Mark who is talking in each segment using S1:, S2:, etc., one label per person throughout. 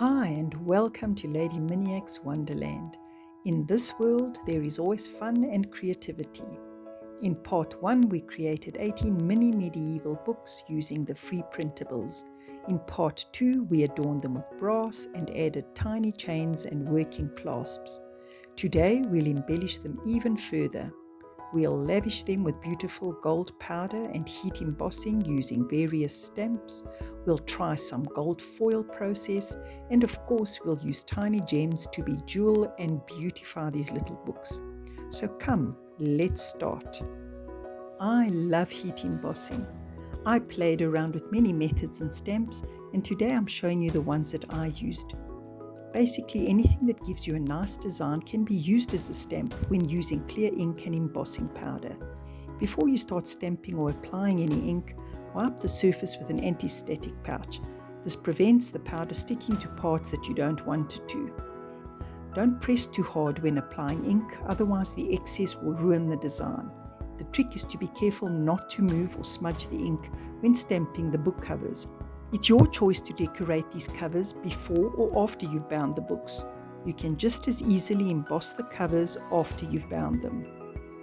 S1: Hi and welcome to Lady Miniac's Wonderland. In this world there is always fun and creativity. In part 1 we created 18 mini medieval books using the free printables. In part 2 we adorned them with brass and added tiny chains and working clasps. Today we'll embellish them even further. We'll lavish them with beautiful gold powder and heat embossing using various stamps. We'll try some gold foil process, and of course we'll use tiny gems to bejewel and beautify these little books. So come, let's start. I love heat embossing. I played around with many methods and stamps, and today I'm showing you the ones that I used. Basically, anything that gives you a nice design can be used as a stamp when using clear ink and embossing powder. Before you start stamping or applying any ink, wipe the surface with an anti-static pouch. This prevents the powder sticking to parts that you don't want it to. Don't press too hard when applying ink, otherwise the excess will ruin the design. The trick is to be careful not to move or smudge the ink when stamping the book covers. It's your choice to decorate these covers before or after you've bound the books. You can just as easily emboss the covers after you've bound them.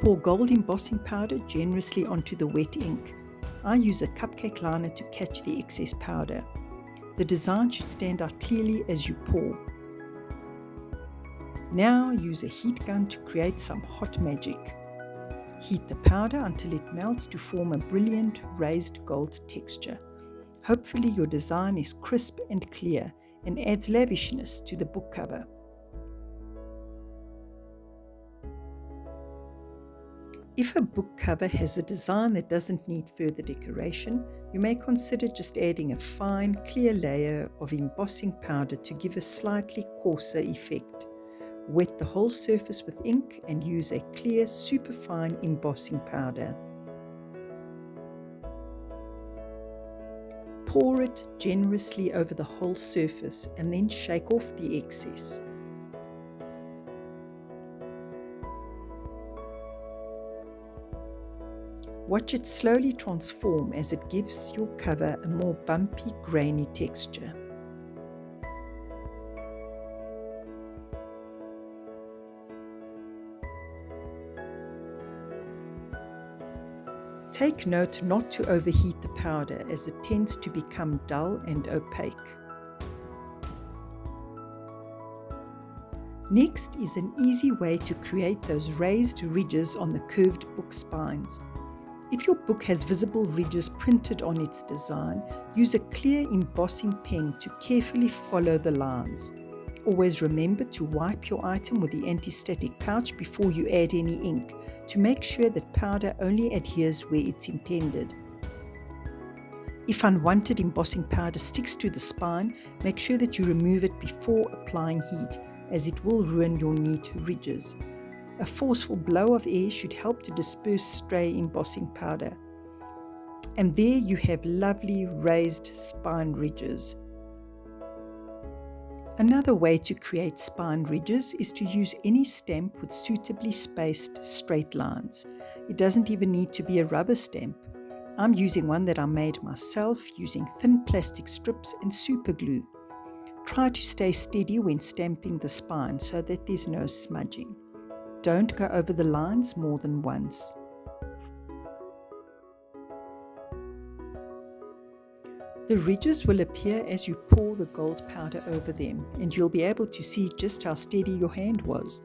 S1: Pour gold embossing powder generously onto the wet ink. I use a cupcake liner to catch the excess powder. The design should stand out clearly as you pour. Now use a heat gun to create some hot magic. Heat the powder until it melts to form a brilliant raised gold texture. Hopefully your design is crisp and clear and adds lavishness to the book cover. If a book cover has a design that doesn't need further decoration, you may consider just adding a fine, clear layer of embossing powder to give a slightly coarser effect. Wet the whole surface with ink and use a clear, superfine embossing powder. Pour it generously over the whole surface and then shake off the excess. Watch it slowly transform as it gives your cover a more bumpy, grainy texture. Take note not to overheat the powder as it tends to become dull and opaque. Next is an easy way to create those raised ridges on the curved book spines. If your book has visible ridges printed on its design, use a clear embossing pen to carefully follow the lines. Always remember to wipe your item with the anti-static pouch before you add any ink to make sure that powder only adheres where it's intended. If unwanted embossing powder sticks to the spine, make sure that you remove it before applying heat, as it will ruin your neat ridges. A forceful blow of air should help to disperse stray embossing powder. And there you have lovely raised spine ridges. Another way to create spine ridges is to use any stamp with suitably spaced straight lines. It doesn't even need to be a rubber stamp. I'm using one that I made myself using thin plastic strips and super glue. Try to stay steady when stamping the spine so that there's no smudging. Don't go over the lines more than once. The ridges will appear as you pour the gold powder over them, and you'll be able to see just how steady your hand was.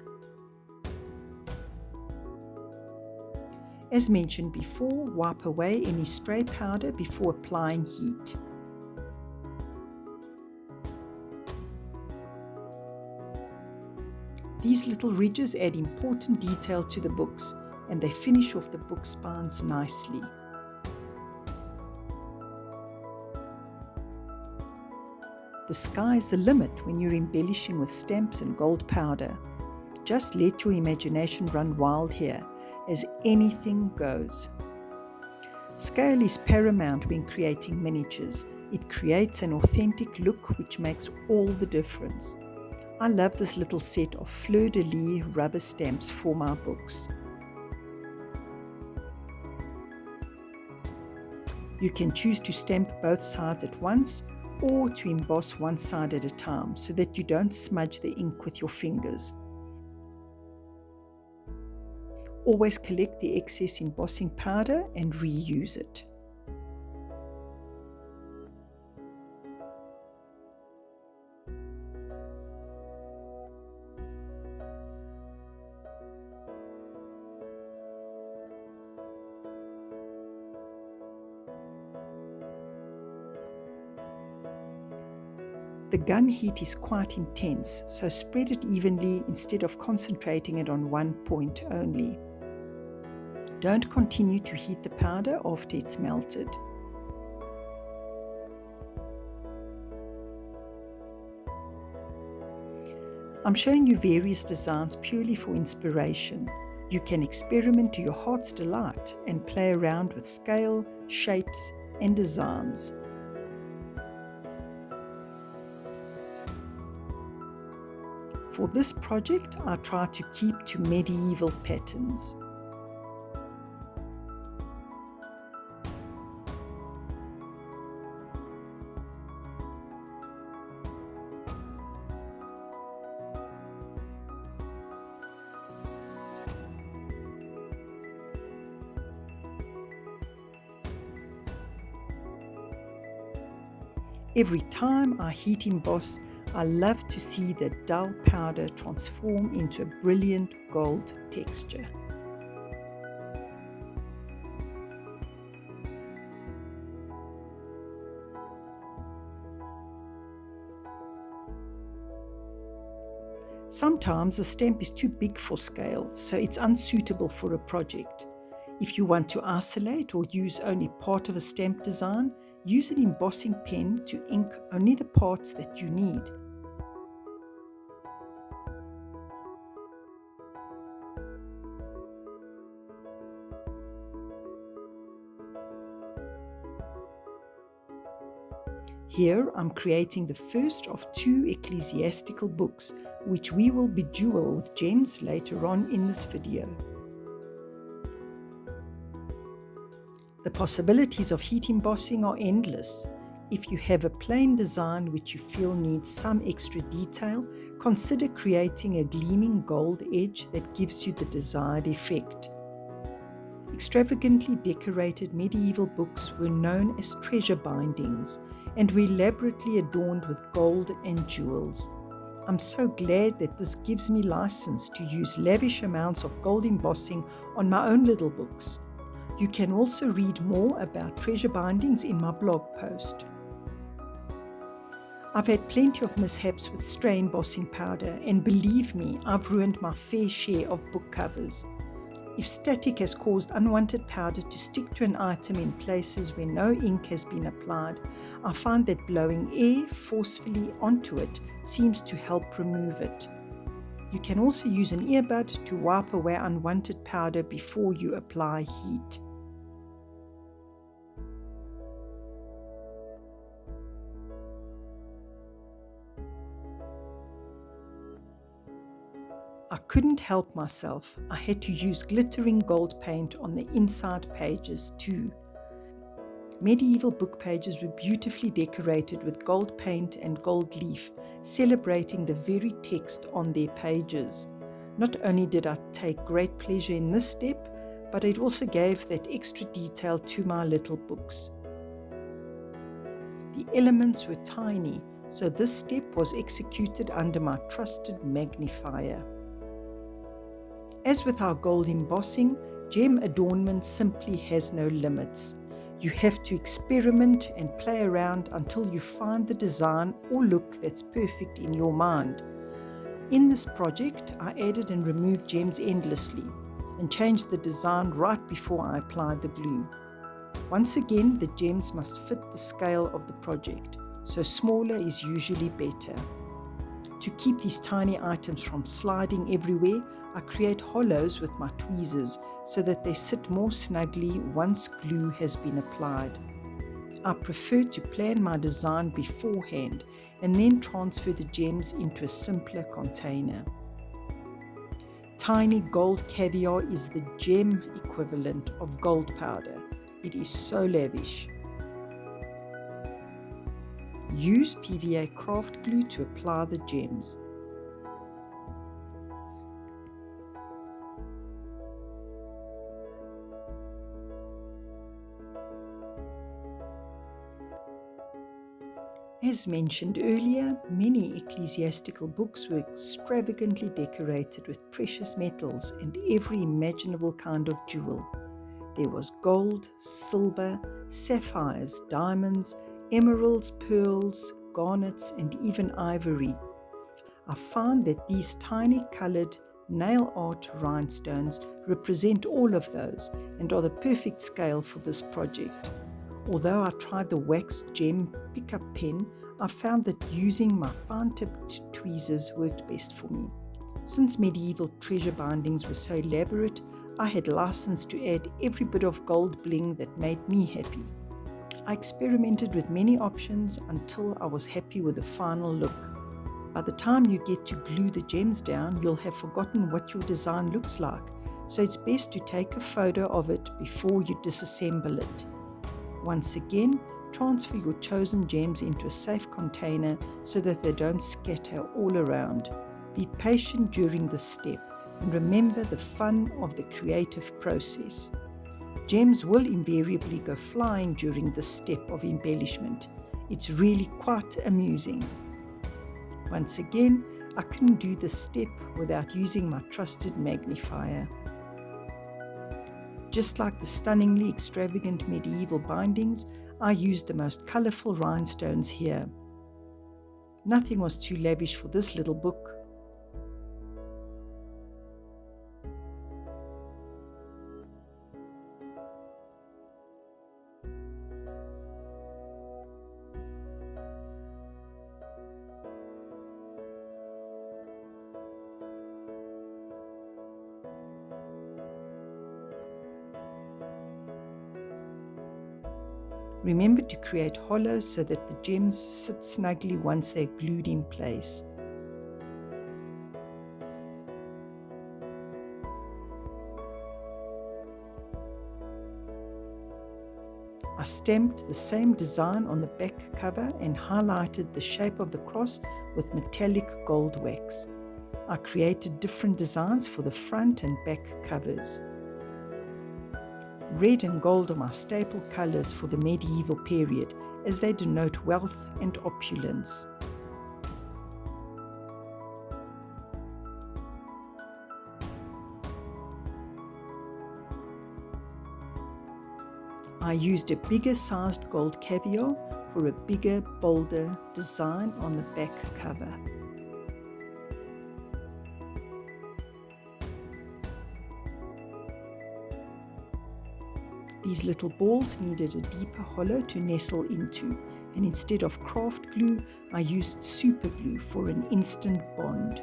S1: As mentioned before, wipe away any stray powder before applying heat. These little ridges add important detail to the books, and they finish off the book spines nicely. The sky's the limit when you're embellishing with stamps and gold powder. Just let your imagination run wild here, as anything goes. Scale is paramount when creating miniatures. It creates an authentic look which makes all the difference. I love this little set of fleur-de-lis rubber stamps for my books. You can choose to stamp both sides at once, or to emboss one side at a time so that you don't smudge the ink with your fingers. Always collect the excess embossing powder and reuse it. The gun heat is quite intense, so spread it evenly instead of concentrating it on one point only. Don't continue to heat the powder after it's melted. I'm showing you various designs purely for inspiration. You can experiment to your heart's delight and play around with scale, shapes, and designs. For this project, I try to keep to medieval patterns. Every time I heat emboss, I love to see the dull powder transform into a brilliant gold texture. Sometimes a stamp is too big for scale, so it's unsuitable for a project. If you want to isolate or use only part of a stamp design, use an embossing pen to ink only the parts that you need. Here I'm creating the first of 2 ecclesiastical books, which we will bejewel with gems later on in this video. The possibilities of heat embossing are endless. If you have a plain design which you feel needs some extra detail, consider creating a gleaming gold edge that gives you the desired effect. Extravagantly decorated medieval books were known as treasure bindings and were elaborately adorned with gold and jewels. I'm so glad that this gives me license to use lavish amounts of gold embossing on my own little books. You can also read more about treasure bindings in my blog post. I've had plenty of mishaps with stray embossing powder, and believe me, I've ruined my fair share of book covers. If static has caused unwanted powder to stick to an item in places where no ink has been applied, I find that blowing air forcefully onto it seems to help remove it. You can also use an earbud to wipe away unwanted powder before you apply heat. I couldn't help myself. I had to use glittering gold paint on the inside pages too. Medieval book pages were beautifully decorated with gold paint and gold leaf, celebrating the very text on their pages. Not only did I take great pleasure in this step, but it also gave that extra detail to my little books. The elements were tiny, so this step was executed under my trusted magnifier. As with our gold embossing, gem adornment simply has no limits. You have to experiment and play around until you find the design or look that's perfect in your mind. In this project, I added and removed gems endlessly and changed the design right before I applied the glue. Once again, the gems must fit the scale of the project, so smaller is usually better. To keep these tiny items from sliding everywhere, I create hollows with my tweezers so that they sit more snugly once glue has been applied. I prefer to plan my design beforehand and then transfer the gems into a simpler container. Tiny gold caviar is the gem equivalent of gold powder. It is so lavish. Use PVA craft glue to apply the gems. As mentioned earlier, many ecclesiastical books were extravagantly decorated with precious metals and every imaginable kind of jewel. There was gold, silver, sapphires, diamonds, emeralds, pearls, garnets, and even ivory. I found that these tiny colored nail art rhinestones represent all of those and are the perfect scale for this project. Although I tried the waxed gem pickup pen, I found that using my fine-tipped tweezers worked best for me. Since medieval treasure bindings were so elaborate, I had license to add every bit of gold bling that made me happy. I experimented with many options until I was happy with the final look. By the time you get to glue the gems down, you'll have forgotten what your design looks like, so it's best to take a photo of it before you disassemble it. Once again, transfer your chosen gems into a safe container so that they don't scatter all around. Be patient during this step and remember the fun of the creative process. Gems will invariably go flying during this step of embellishment. It's really quite amusing. Once again, I couldn't do this step without using my trusted magnifier. Just like the stunningly extravagant medieval bindings, I used the most colorful rhinestones here. Nothing was too lavish for this little book. Remember to create hollows so that the gems sit snugly once they're glued in place. I stamped the same design on the back cover and highlighted the shape of the cross with metallic gold wax. I created different designs for the front and back covers. Red and gold are my staple colors for the medieval period, as they denote wealth and opulence. I used a bigger sized gold caviar for a bigger, bolder design on the back cover. These little balls needed a deeper hollow to nestle into, and instead of craft glue, I used super glue for an instant bond.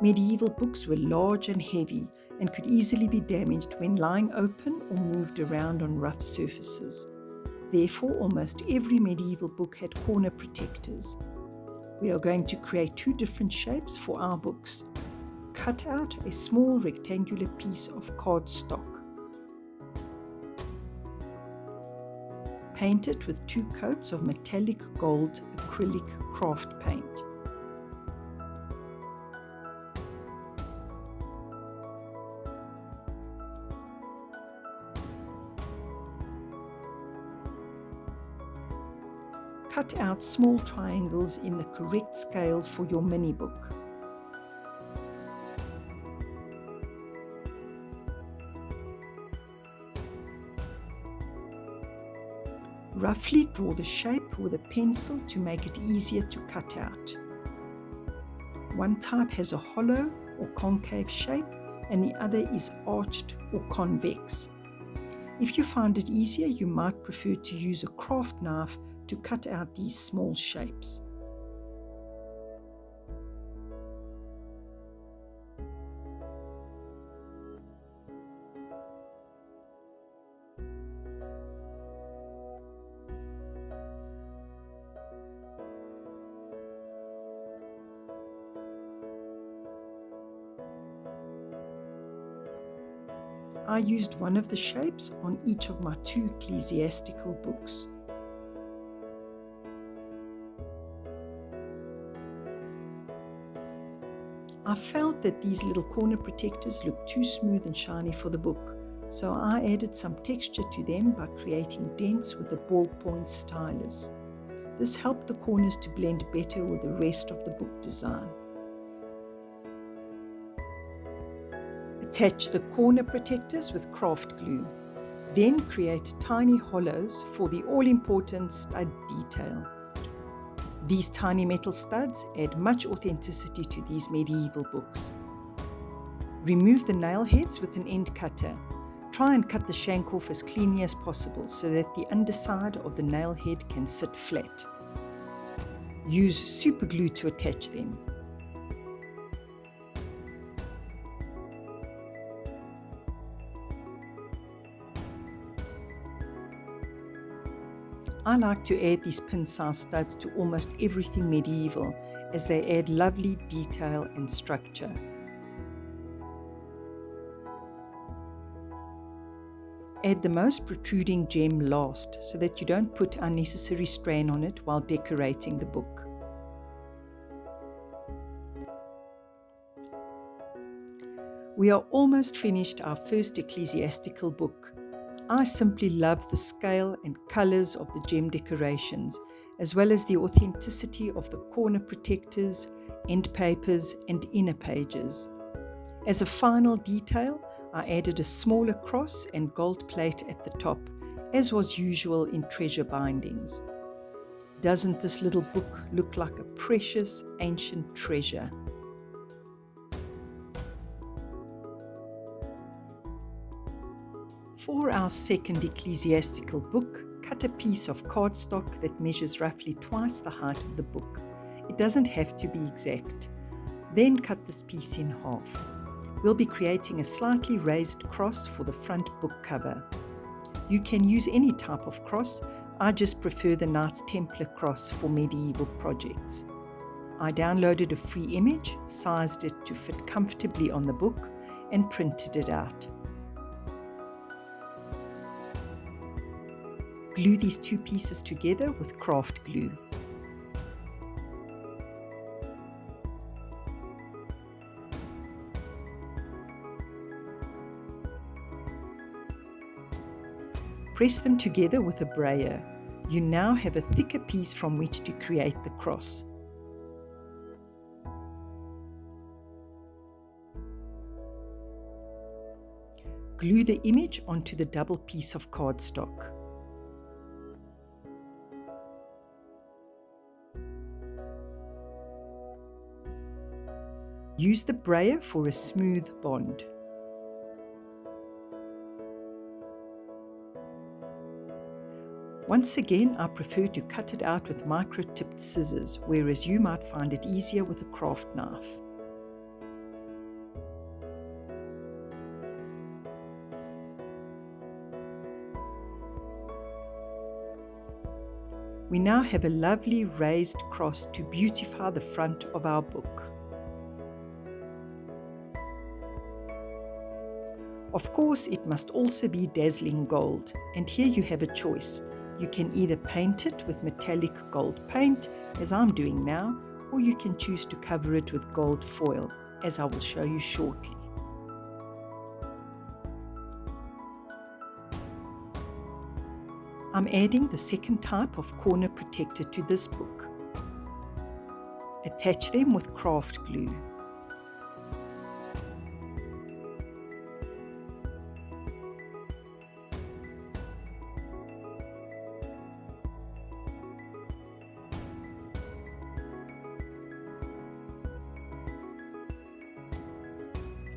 S1: Medieval books were large and heavy and could easily be damaged when lying open or moved around on rough surfaces. Therefore, almost every medieval book had corner protectors. We are going to create two different shapes for our books. Cut out a small rectangular piece of cardstock. Paint it with 2 coats of metallic gold acrylic craft paint. Cut out small triangles in the correct scale for your mini book. Roughly draw the shape with a pencil to make it easier to cut out. One type has a hollow or concave shape and the other is arched or convex. If you find it easier, you might prefer to use a craft knife to cut out these small shapes. I used one of the shapes on each of my 2 ecclesiastical books. I felt that these little corner protectors looked too smooth and shiny for the book, so I added some texture to them by creating dents with a ballpoint stylus. This helped the corners to blend better with the rest of the book design. Attach the corner protectors with craft glue. Then create tiny hollows for the all-important stud detail. These tiny metal studs add much authenticity to these medieval books. Remove the nail heads with an end cutter. Try and cut the shank off as cleanly as possible so that the underside of the nail head can sit flat. Use super glue to attach them. I like to add these pin-size studs to almost everything medieval as they add lovely detail and structure. Add the most protruding gem last so that you don't put unnecessary strain on it while decorating the book. We are almost finished our first ecclesiastical book. I simply love the scale and colors of the gem decorations, as well as the authenticity of the corner protectors, end papers, and inner pages. As a final detail, I added a smaller cross and gold plate at the top, as was usual in treasure bindings. Doesn't this little book look like a precious ancient treasure? For our second ecclesiastical book, cut a piece of cardstock that measures roughly twice the height of the book. It doesn't have to be exact. Then cut this piece in half. We'll be creating a slightly raised cross for the front book cover. You can use any type of cross. I just prefer the Knights Templar cross for medieval projects. I downloaded a free image, sized it to fit comfortably on the book, and printed it out. Glue these 2 pieces together with craft glue. Press them together with a brayer. You now have a thicker piece from which to create the cross. Glue the image onto the double piece of cardstock. Use the brayer for a smooth bond. Once again, I prefer to cut it out with micro-tipped scissors, whereas you might find it easier with a craft knife. We now have a lovely raised cross to beautify the front of our book. Of course, it must also be dazzling gold, and here you have a choice. You can either paint it with metallic gold paint, as I'm doing now, or you can choose to cover it with gold foil, as I will show you shortly. I'm adding the second type of corner protector to this book. Attach them with craft glue.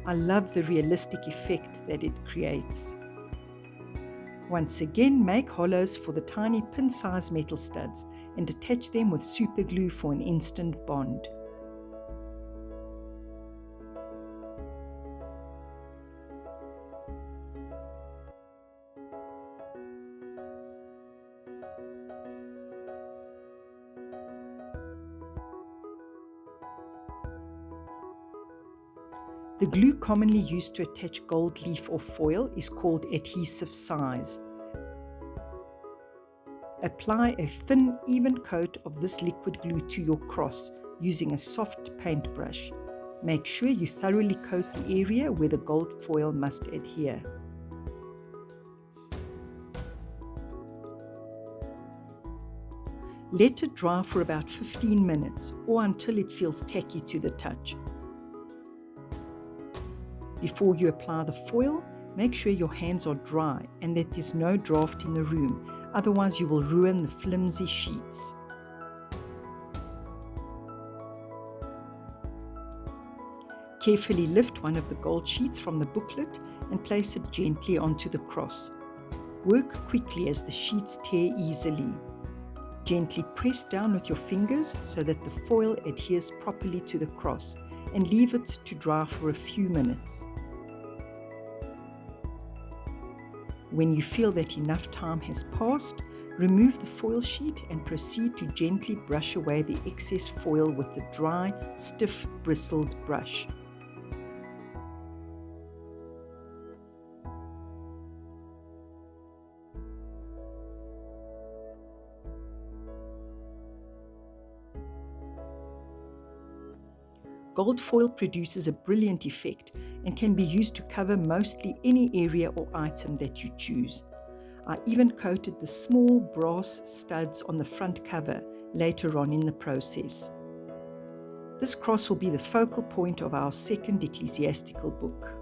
S1: I love the realistic effect that it creates. Once again, make hollows for the tiny pin-size metal studs and attach them with super glue for an instant bond. The glue commonly used to attach gold leaf or foil is called adhesive size. Apply a thin, even coat of this liquid glue to your cross using a soft paintbrush. Make sure you thoroughly coat the area where the gold foil must adhere. Let it dry for about 15 minutes or until it feels tacky to the touch. Before you apply the foil, make sure your hands are dry and that there's no draft in the room, otherwise you will ruin the flimsy sheets. Carefully lift one of the gold sheets from the booklet and place it gently onto the cross. Work quickly as the sheets tear easily. Gently press down with your fingers so that the foil adheres properly to the cross and leave it to dry for a few minutes. When you feel that enough time has passed, remove the foil sheet and proceed to gently brush away the excess foil with the dry, stiff, bristled brush. Gold foil produces a brilliant effect and can be used to cover mostly any area or item that you choose. I even coated the small brass studs on the front cover later on in the process. This cross will be the focal point of our second Ecclesiastical book.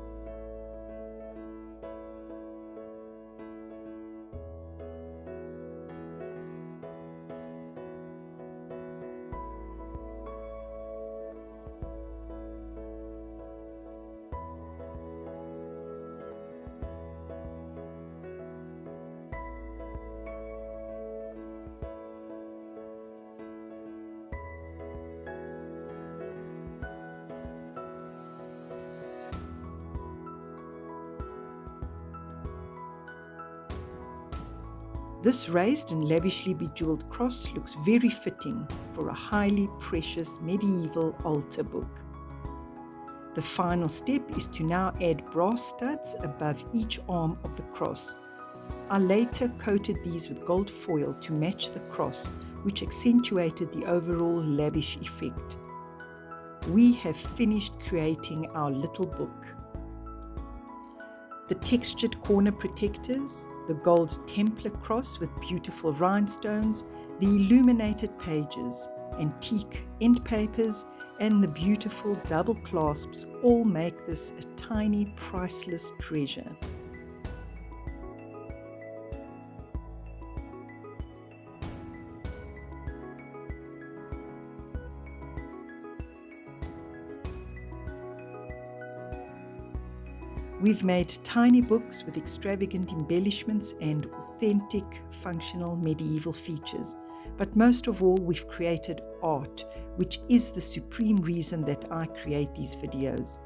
S1: This raised and lavishly bejeweled cross looks very fitting for a highly precious medieval altar book. The final step is to now add brass studs above each arm of the cross. I later coated these with gold foil to match the cross, which accentuated the overall lavish effect. We have finished creating our little book. The textured corner protectors, the gold Templar cross with beautiful rhinestones, the illuminated pages, antique end papers, and the beautiful double clasps all make this a tiny, priceless treasure. We've made tiny books with extravagant embellishments and authentic, functional medieval features. But most of all, we've created art, which is the supreme reason that I create these videos.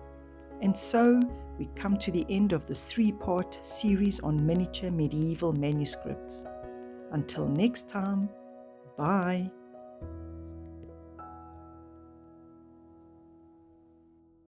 S1: And so, we come to the end of this 3-part series on miniature medieval manuscripts. Until next time, bye.